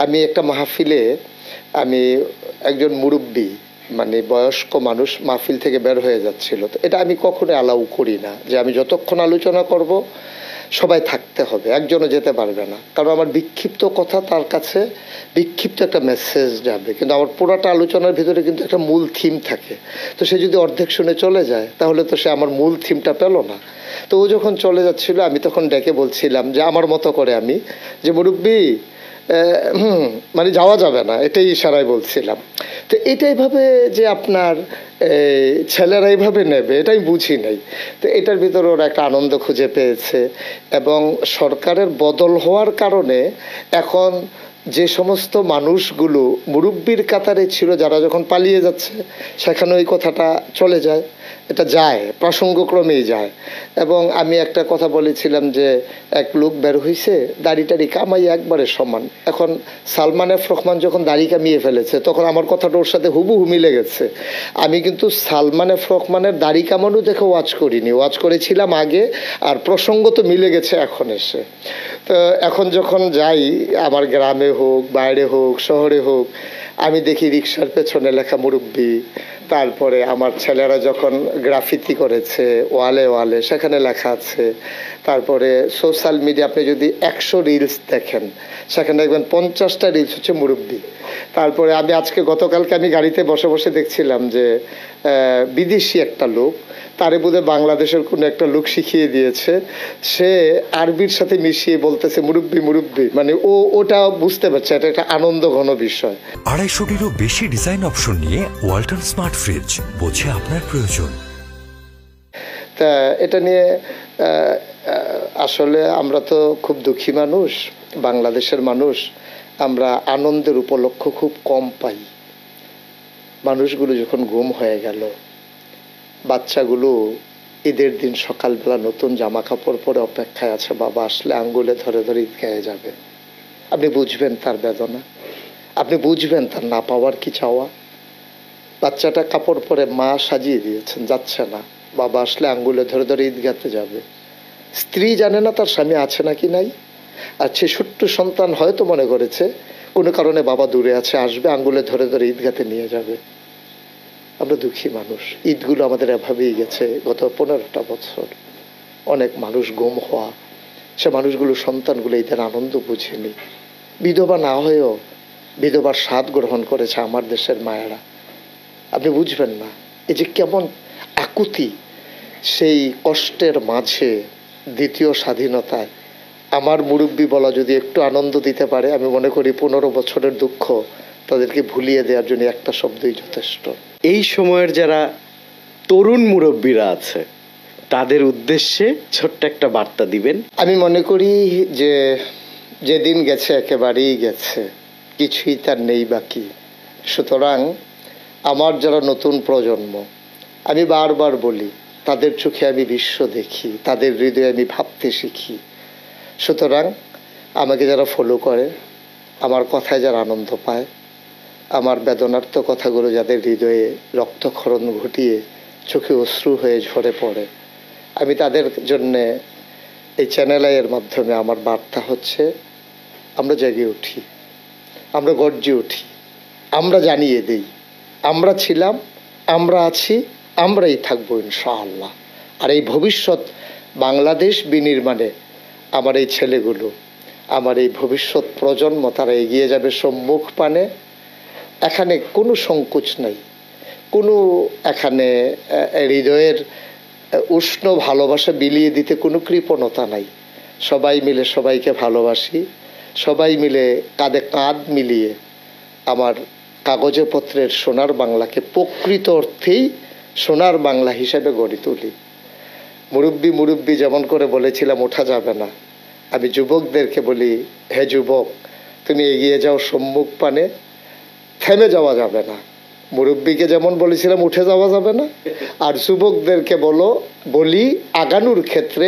আমি একটা মাহফিলে আমি একজন মুরব্বী মানে বয়স্ক মানুষ মাহফিল থেকে বের হয়ে যাচ্ছিল, তো এটা আমি কখনো অ্যালাউ করি না যে আমি যতক্ষণ আলোচনা করব সবাই থাকতে হবে, একজনও যেতে পারবে না, কারণ আমার বিক্ষিপ্ত কথা তার কাছে বিক্ষিপ্ত একটা মেসেজ যাবে, কিন্তু আমার পুরাটা আলোচনার ভিতরে কিন্তু একটা মূল থিম থাকে। তো সে যদি অর্ধেক শুনে চলে যায় তাহলে তো সে আমার মূল থিমটা পেল না। তো ও যখন চলে যাচ্ছিল আমি তখন ডেকে বলছিলাম যে আমার মতো করে আমি যে মুরব্বী মানে যাওয়া যাবে না, এটাই ইশারায় বলছিলাম। তো এটাই ভাবে যে আপনার ছেলেরা এইভাবে নেবে এটাই বুঝি নাই। তো এটার ভিতরে ওরা একটা আনন্দ খুঁজে পেয়েছে, এবং সরকারের বদল হওয়ার কারণে এখন যে সমস্ত মানুষগুলো মুরব্বির কাতারে ছিল যারা যখন পালিয়ে যাচ্ছে সেখানে ওই কথাটা চলে যায়, এটা যায় প্রসঙ্গক্রমেই যায়। এবং আমি একটা কথা বলেছিলাম যে এক লোক বের হয়েছে দাড়ি টাড়ি কামাই একবারে সমান। এখন সালমান এফ রহমান যখন দাড়ি কামিয়ে ফেলেছে তখন আমার কথাটা ওর সাথে হুবহু মিলে গেছে। আমি কিন্তু সালমান এফ রহমানের দাড়ি কামানো দেখে ওয়াজ করিনি, ওয়াজ করেছিলাম আগে, আর প্রসঙ্গ তো মিলে গেছে এখন এসে। তো এখন যখন যাই আমার গ্রামে হোক বাইরে হোক শহরে হোক আমি দেখি রিক্সার পেছনে লেখা মুরব্বি, তারপরে আমার ছেলেরা যখন গ্রাফিতি করেছে ওয়ালে ওয়ালে সেখানে লেখা আছে, তারপরে সোশ্যাল মিডিয়া আপনি যদি 100 রিলস দেখেন সেখানে দেখবেন 50টা রিলস হচ্ছে মুরব্বি। তারপরে আমি আজকে গতকালকে আমি গাড়িতে বসে বসে দেখছিলাম যে বিদেশি একটা লোক, তারে বোধহয় বাংলাদেশের কোনো একটা লোক শিখিয়ে দিয়েছে, সে আরবির সাথে মিশিয়ে বলতেছে মুরব্বি মুরব্বি, মানে ওটা বুঝতে পারছে এটা একটা আনন্দ ঘন বিষয়। 250-টিরও বেশি ডিজাইন অপশন নিয়ে ওয়ালটন স্মার্ট ফ্রিজ, বোঝে আপনার প্রয়োজন। তা এটা নিয়ে আসলে আমরা তো খুব দুঃখী মানুষ, বাংলাদেশের মানুষ, আমরা আনন্দের উপলক্ষ খুব কম পাই। মানুষগুলো যখন গুম হয়ে গেল, বাচ্চাগুলো ঈদের দিন সকালবেলা নতুন জামা কাপড় পরে অপেক্ষায় আছে, বাবা আসলে আঙ্গুলে ধরে ধরে ঈদগাহে যাবে। আপনি বুঝবেন তার বেদনা, আপনি বুঝবেন তার না পাওয়ার কি চাওয়া। বাচ্চাটা কাপড় পরে মা সাজিয়ে দিয়েছেন, যাচ্ছে না, বাবা আসলে আঙ্গুলে ধরে ধরে ঈদগাহতে যাবে। স্ত্রী জানে না তার স্বামী আছে নাকি নাই, আর সে ছোট্ট সন্তান হয়তো মনে করেছে কোনো কারণে বাবা দূরে আছে, আসবে আঙ্গুলে ধরে ধরে ঈদগাহতে নিয়ে যাবে। আমরা দুঃখী মানুষ, ঈদগুলো আমাদের এভাবেই গেছে গত 15টা বছর। অনেক মানুষ গুম হওয়া, সে মানুষগুলো সন্তানগুলো ঈদের আনন্দ বুঝেনি, বিধবা না হয়েও বিধবার স্বাদ গ্রহণ করেছে আমার দেশের মায়েরা। আপনি বুঝবেন না এই যে কেমন আকুতি, সেই কষ্টের মাঝে দ্বিতীয় স্বাধীনতায় আমার মুরব্বী বলা যদি একটু আনন্দ দিতে পারে, আমি মনে করি 15 বছরের দুঃখ তাদেরকে ভুলিয়ে দেওয়ার জন্য একটা শব্দই যথেষ্ট। এই সময়ের যারা তরুণ মুরব্বীরা আছে তাদের উদ্দেশ্যে ছোট্ট একটা বার্তা দিবেন। আমি মনে করি যে যেদিন গেছে একেবারেই গেছে, কিছুই তার নেই বাকি। সুতরাং আমার যারা নতুন প্রজন্ম, আমি বারবার বলি তাদের চোখে আমি বিশ্ব দেখি, তাদের হৃদয়ে আমি ভাবতে শিখি। সুতরাং আমাকে যারা ফলো করে, আমার কথায় যারা আনন্দ পায়, আমার বেদনার্থ কথাগুলো যাদের হৃদয়ে রক্তক্ষরণ ঘটিয়ে চোখে অশ্রু হয়ে ঝরে পড়ে, আমি তাদের জন্যে এই চ্যানেল আইয়ের মাধ্যমে আমার বার্তা হচ্ছে আমরা জেগে উঠি, আমরা গর্জে উঠি, আমরা জানিয়ে দিই আমরা ছিলাম, আমরা আছি, আমরাই থাকবো ইনশাআল্লাহ। আর এই ভবিষ্যৎ বাংলাদেশ বিনির্মাণে আমার এই ছেলেগুলো, আমার এই ভবিষ্যৎ প্রজন্ম তারা এগিয়ে যাবে সম্মুখ পানে। এখানে কোনো সংকোচ নাই, কোনো এখানে হৃদয়ের উষ্ণ ভালোবাসা বিলিয়ে দিতে কোনো কৃপণতা নাই। সবাই মিলে সবাইকে ভালোবাসি, সবাই মিলে কাঁধে কাঁধ মিলিয়ে আমার কাগজে পত্রের সোনার বাংলাকে প্রকৃত অর্থেই সোনার বাংলা হিসেবে গড়ে তুলি। মুরব্বি যেমন করে বলেছিলাম ওঠা যাবে না, আমি যুবকদেরকে বলি হে যুবক তুমি এগিয়ে যাও সম্মুখ পানে, থেমে যাওয়া যাবে না। মুরব্বিকে যেমন বলেছিলাম উঠে যাওয়া যাবে না, আর যুবকদেরকে বলি আগানোর ক্ষেত্রে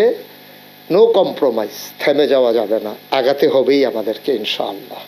নো কম্প্রোমাইজ, থেমে যাওয়া যাবে না, আগাতে হবেই আমাদেরকে ইনশাআল্লাহ।